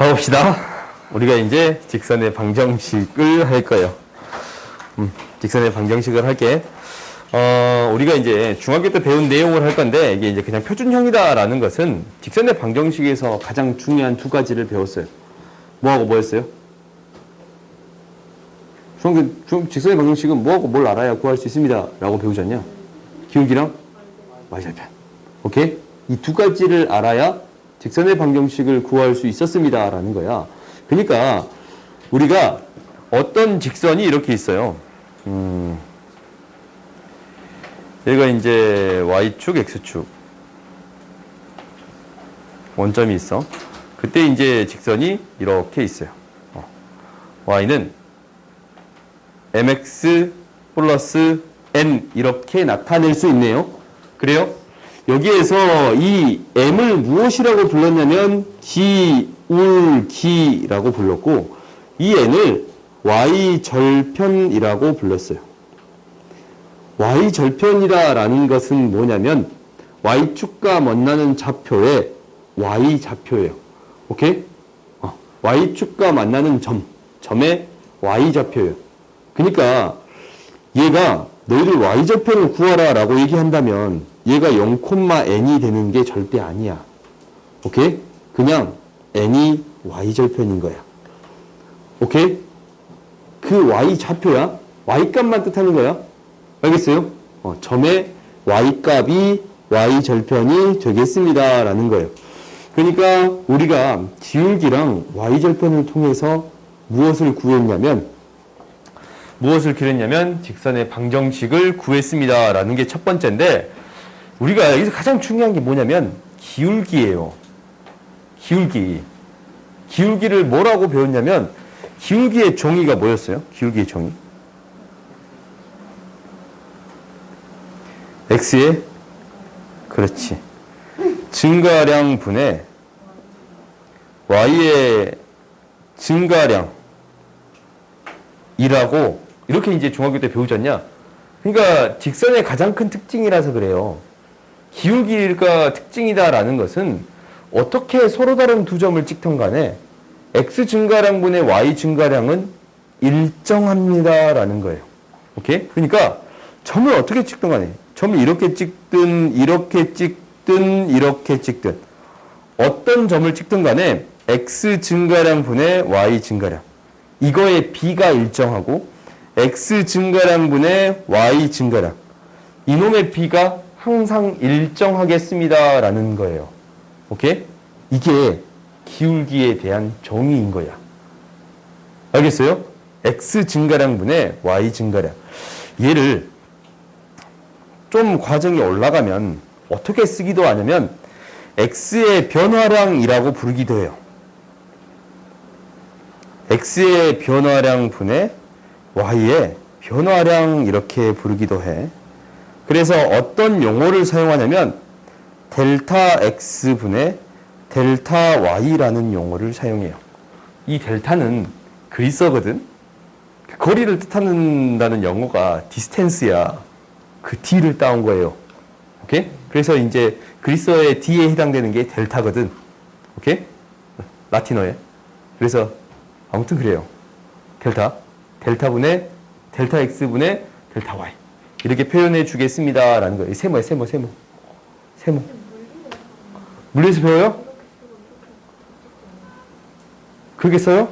가봅시다. 우리가 이제 직선의 방정식을 할 거예요. 직선의 방정식을 할게. 우리가 이제 중학교 때 배운 내용을 할 건데, 이게 이제 그냥 표준형이다라는 것은 직선의 방정식에서 가장 중요한 두 가지를 배웠어요. 뭐하고 뭐였어요? 직선의 방정식은 뭐하고 뭘 알아야 구할 수 있습니다 라고 배우지 않냐? 기울기랑 y절편. 오케이? 이 두 가지를 알아야 직선의 방정식을 구할 수 있었습니다 라는 거야. 그러니까 우리가 어떤 직선이 이렇게 있어요. 얘가 이제 y축, x축 원점이 있어. 그때 이제 직선이 이렇게 있어요. y는 mx 플러스 n 이렇게 나타낼 수 있네요. 그래요? 여기에서 이 m을 무엇이라고 불렀냐면 기울기라고 불렀고, 이 n을 y절편이라고 불렀어요. y절편이라는 것은 뭐냐면 y축과 만나는 좌표의 y좌표예요. 오케이? y축과 만나는 점의 y좌표예요. 그러니까 얘가 너희들 y절편을 구하라 라고 얘기한다면 얘가 0,n이 되는 게 절대 아니야. 오케이? 그냥 n이 y절편인 거야. 오케이? 그 y좌표야. y값만 뜻하는 거야. 알겠어요? 점의 y값이 y절편이 되겠습니다 라는 거예요. 그러니까 우리가 기울기랑 y절편을 통해서 무엇을 구했냐면 직선의 방정식을 구했습니다 라는 게 첫 번째인데, 우리가 여기서 가장 중요한 게 뭐냐면 기울기예요. 기울기를 뭐라고 배웠냐면, 기울기의 정의가 뭐였어요? 기울기의 정의. x의, 그렇지, 증가량 분의 y의 증가량이라고 이렇게 이제 중학교 때 배우지 않냐? 그러니까 직선의 가장 큰 특징이라서 그래요. 기울기가 특징이다라는 것은 어떻게 서로 다른 두 점을 찍던 간에 x 증가량분의 y 증가량은 일정합니다라는 거예요. 오케이? 그러니까 점을 어떻게 찍든 간에, 점을 이렇게 찍든 이렇게 찍든 어떤 점을 찍든 간에 x 증가량분의 y 증가량, 이거의 b가 일정하고 x 증가량분의 y 증가량, 이놈의 b가 항상 일정하겠습니다 라는 거예요. 오케이? 이게 기울기에 대한 정의인 거야. 알겠어요? x 증가량분의 y 증가량. 얘를 좀 과정이 올라가면 어떻게 쓰기도 하냐면 x의 변화량이라고 부르기도 해요. x의 변화량 분의 y의 변화량 이렇게 부르기도 해. 그래서 어떤 용어를 사용하냐면 델타 x 분의 델타 y라는 용어를 사용해요. 이 델타는 그리스어거든. 거리를 뜻한다는 영어가 디스텐스야. 그 d를 따온 거예요. 오케이? 그래서 이제 그리스어의 d에 해당되는 게 델타거든. 오케이? 라틴어에. 그래서 아무튼 그래요. 델타분의 델타 x분의 델타 y 이렇게 표현해 주겠습니다 라는 거예요. 세모야, 세모. 물리에서 배워요? 그렇게 써요?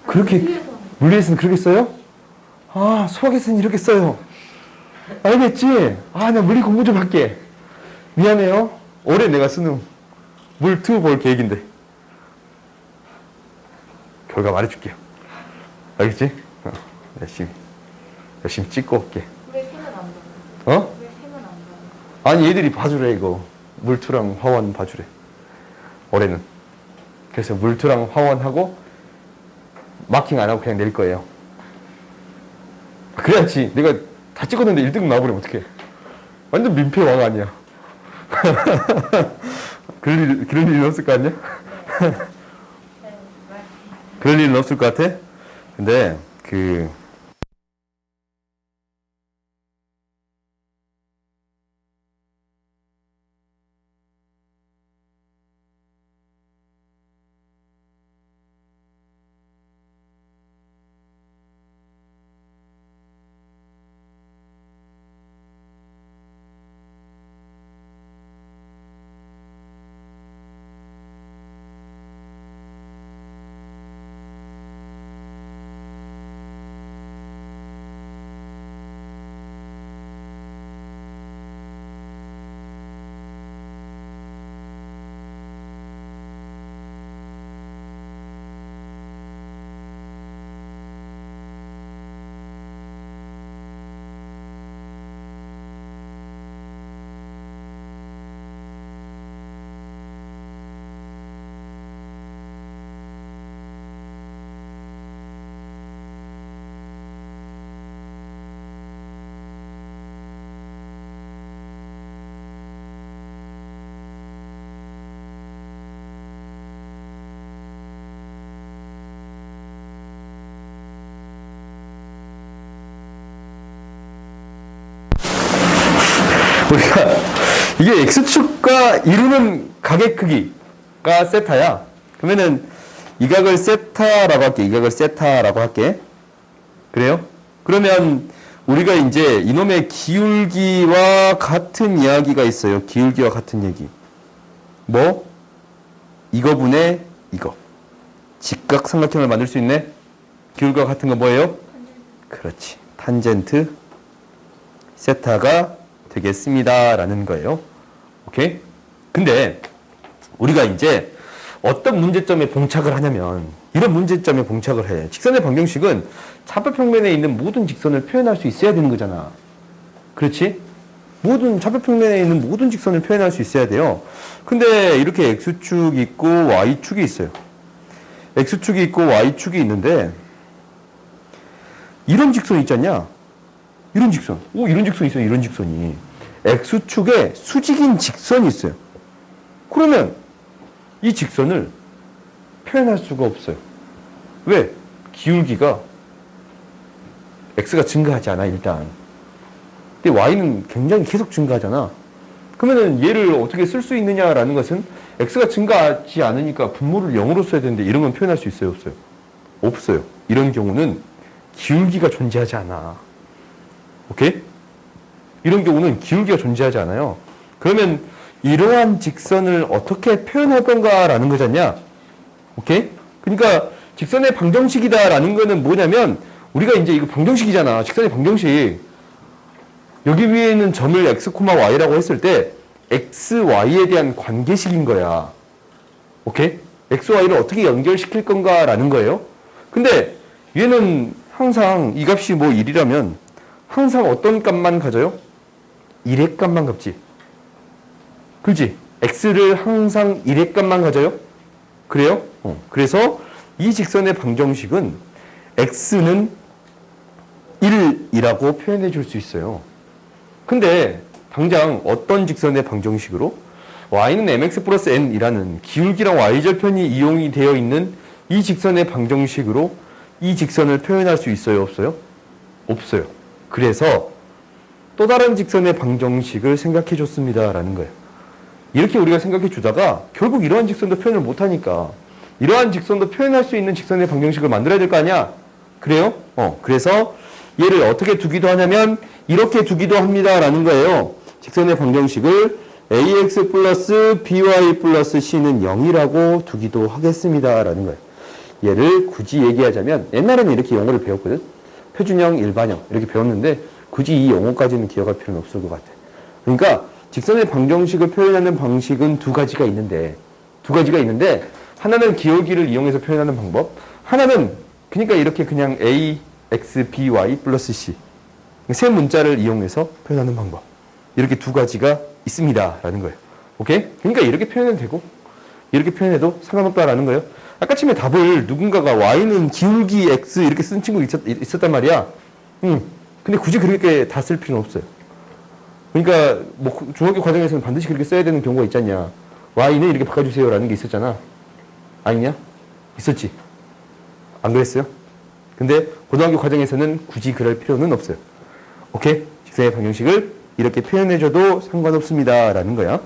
그렇게 물리에서는 그렇게 써요? 아, 수학에서는 이렇게 써요. 알겠지? 아, 나 물리 공부 좀 할게. 미안해요. 올해 내가 수능 물2 볼 계획인데 결과 말해줄게요. 알겠지? 열심히 찍고 올게. 왜 세면 안 돼? 어? 왜 세면 안 돼? 아니, 얘들이 봐주래. 이거 물투랑 화원 봐주래 올해는. 그래서 물투랑 화원하고 마킹 안 하고 그냥 낼 거예요. 그래야지. 내가 다 찍었는데 1등 나와버리면 어떡해. 완전 민폐 왕 아니야. 그럴 일은 없을 거 아니야? 그럴 일은 없을 것 같아? 근데 우리가 이게 X축과 이루는 각의 크기가 세타야. 그러면은 이 각을 세타라고 할게. 이 각을 세타라고 할게. 그래요? 그러면 우리가 이제 이놈의 기울기와 같은 이야기가 있어요. 기울기와 같은 얘기. 뭐? 이거분의 이거. 직각삼각형을 만들 수 있네? 기울기와 같은 거 뭐예요? 그렇지. 탄젠트 세타가 되겠습니다. 라는 거예요. 오케이? 근데 우리가 이제 어떤 문제점에 봉착을 하냐면 이런 문제점에 봉착을 해. 직선의 방정식은 좌표평면에 있는 모든 직선을 표현할 수 있어야 되는 거잖아. 그렇지? 모든 좌표평면에 있는 모든 직선을 표현할 수 있어야 돼요. 근데 이렇게 X축이 있고 Y축이 있어요. X축이 있고 Y축이 있는데 이런 직선 있지 않냐? 이런 직선. 오, 이런 직선이 있어요. 이런 직선이. X축에 수직인 직선이 있어요. 그러면 이 직선을 표현할 수가 없어요. 왜? 기울기가 X가 증가하지 않아, 일단. 근데 Y는 굉장히 계속 증가하잖아. 그러면은 얘를 어떻게 쓸 수 있느냐라는 것은 X가 증가하지 않으니까 분모를 0으로 써야 되는데 이런 건 표현할 수 있어요, 없어요? 없어요. 이런 경우는 기울기가 존재하지 않아. 오케이? 이런 경우는 기울기가 존재하지 않아요. 그러면 이러한 직선을 어떻게 표현할 건가라는 거잖냐? 오케이? 그러니까 직선의 방정식이다라는 거는 뭐냐면 우리가 이제 이거 방정식이잖아. 직선의 방정식. 여기 위에 있는 점을 x, y라고 했을 때 x, y에 대한 관계식인 거야. 오케이? x, y를 어떻게 연결시킬 건가라는 거예요. 근데 얘는 항상 이 값이 뭐 1이라면 항상 어떤 값만 가져요? 1의 값만 갚지. 그렇지? x를 항상 1의 값만 가져요? 그래요? 그래서 이 직선의 방정식은 x는 1이라고 표현해 줄 수 있어요. 근데 당장 어떤 직선의 방정식으로 y는 mx 플러스 n이라는 기울기랑 y절편이 이용이 되어 있는 이 직선의 방정식으로 이 직선을 표현할 수 있어요? 없어요? 없어요. 그래서 또 다른 직선의 방정식을 생각해 줬습니다라는 거예요. 이렇게 우리가 생각해 주다가 결국 이러한 직선도 표현을 못하니까 이러한 직선도 표현할 수 있는 직선의 방정식을 만들어야 될 거 아니야? 그래요? 그래서 얘를 어떻게 두기도 하냐면 이렇게 두기도 합니다라는 거예요. 직선의 방정식을 ax 플러스 by 플러스 c는 0이라고 두기도 하겠습니다라는 거예요. 얘를 굳이 얘기하자면 옛날에는 이렇게 영어를 배웠거든. 표준형, 일반형 이렇게 배웠는데 굳이 이 용어까지는 기억할 필요는 없을 것 같아. 그러니까 직선의 방정식을 표현하는 방식은 두 가지가 있는데 하나는 기울기를 이용해서 표현하는 방법, 하나는 그러니까 이렇게 그냥 a, x, by 플러스 c 세 문자를 이용해서 표현하는 방법, 이렇게 두 가지가 있습니다 라는 거예요. 오케이? 그러니까 이렇게 표현해도 되고 이렇게 표현해도 상관없다라는 거예요. 아까 처음에 답을 누군가가 y는 기울기 x 이렇게 쓴 친구 있었단 말이야. 근데 굳이 그렇게 다 쓸 필요는 없어요. 그러니까 뭐 중학교 과정에서는 반드시 그렇게 써야 되는 경우가 있잖냐. y는 이렇게 바꿔주세요라는 게 있었잖아. 아니냐? 있었지. 안 그랬어요? 근데 고등학교 과정에서는 굳이 그럴 필요는 없어요. 오케이? 직선의 방정식을 이렇게 표현해줘도 상관없습니다 라는 거야.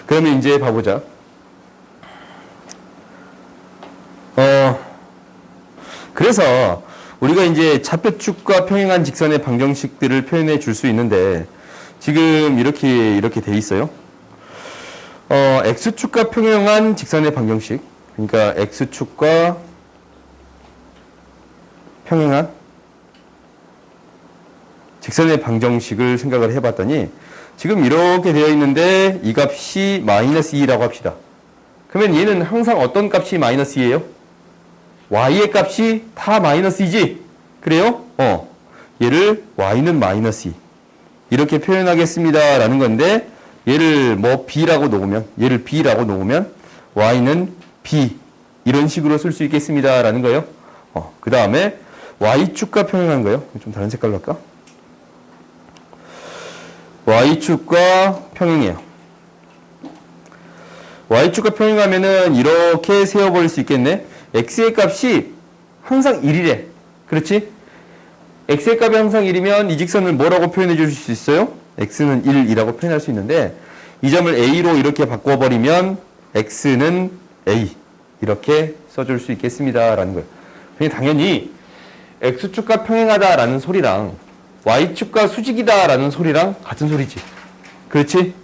그러면 이제 봐보자. 그래서 우리가 이제 좌표축과 평행한 직선의 방정식들을 표현해 줄 수 있는데 지금 이렇게 돼 있어요. x축과 평행한 직선의 방정식, 그러니까 x축과 평행한 직선의 방정식을 생각을 해봤더니 지금 이렇게 되어 있는데 이 값이 마이너스 2라고 합시다. 그러면 얘는 항상 어떤 값이 마이너스 2예요? y의 값이 다 마이너스 2지? 그래요? 얘를 y는 마이너스 2 이렇게 표현하겠습니다 라는 건데 얘를 뭐 b라고 놓으면 y는 b 이런 식으로 쓸 수 있겠습니다 라는 거예요. 그 다음에 y축과 평행한 거예요. 좀 다른 색깔로 할까? y축과 평행해요. y축과 평행하면은 이렇게 세워버릴 수 있겠네. x의 값이 항상 1이래. 그렇지? x의 값이 항상 1이면 이 직선을 뭐라고 표현해 줄 수 있어요? x는 1이라고 표현할 수 있는데 이 점을 a로 이렇게 바꿔버리면 x는 a 이렇게 써줄 수 있겠습니다 라는 거예요. 그냥 당연히 x축과 평행하다라는 소리랑 y축과 수직이다라는 소리랑 같은 소리지. 그렇지?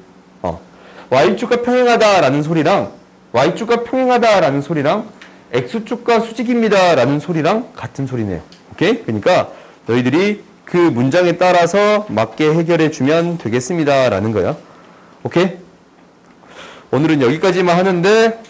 y축과 평행하다라는 소리랑 y축과 평행하다라는 소리랑 x축과 수직입니다라는 소리랑 같은 소리네요. 오케이? 그러니까 너희들이 그 문장에 따라서 맞게 해결해 주면 되겠습니다라는 거야. 오케이? 오늘은 여기까지만 하는데